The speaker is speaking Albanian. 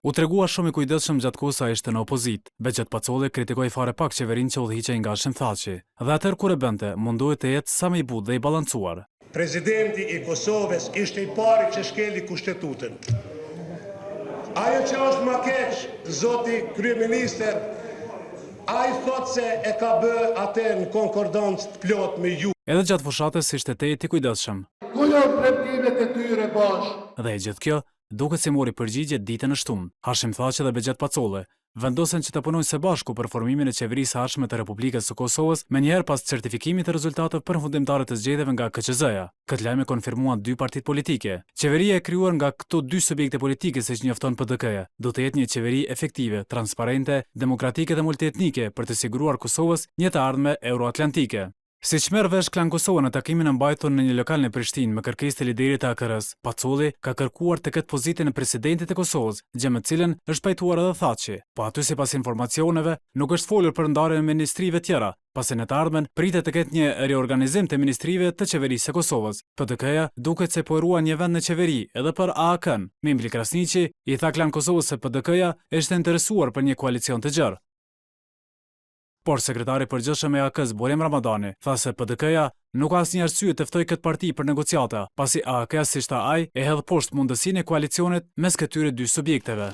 U tregua shumë i kujdesshëm gjatë kohës sa ishte në opozit. Bexhet Pacolli kritikoi fare pak qeverinë që udhëhiqej nga Shënthaçi. Dhe atëherë kur e bënte, munduhet të jetë sa më i butë dhe i balancuar. Presidenti i Kosovës ishte i pari që shkeli kushtetutën. Ajo që është më keq, zoti kryeministër, ai thot se e ka bë atë në konkordancë të plot me ju. Edhe gjatë fushatës ishte tejet i kujdesshëm. Ku janë premtimet e tyre bashkë? Dhe e gjithë kjo duket si mori përgjigje ditën e shtunë. Hashim Thaçi dhe Bexhet Pacolli vendosen që të punojnë së bashku për formimin e qeverisë së ardhshme të Republikës së Kosovës, menjëherë pas certifikimit të rezultateve përfundimtare të zgjedhjeve nga KQZ-ja. Këtë lajm e konfirmuan dy partitë politike. Qeveria e krijuar nga këto dy subjekte politike, siç njofton PDK-ja, do të jetë një qeveri efektive, transparente, demokratike dhe multietnike për të siguruar Kosovës një të ardhme euroatlantike. Siç merr vesh Klan Kosova në takimin e mbajtur në një lokal në Prishtinë me kërkesë të liderit të AKR-s, Pacolli ka kërkuar të ketë pozitën e presidentit të Kosovës, gjë me të cilën është pajtuar edhe Thaçi. Po aty sipas informacioneve nuk është folur për ndarjen e ministrive tjera, pasi në të ardhmen pritet të ketë një riorganizim të ministrive të qeverisë së Kosovës. PDK-ja duket se po e ruan një vend në qeveri edhe për AAK-n. Mimbli Krasniqi i tha Klan Kosovës se PDK-ja është interesuar për një koalicion të gjerë. Por sekretari i përgjithshëm i AAK-s Borem Ramadani tha se PDK-ja nuk ka asnjë arsye të ftojë këtë parti për negociata, pasi AAK-ja, siç tha ai, e hedh poshtë mundësinë e koalicionit mes këtyre dy subjekteve.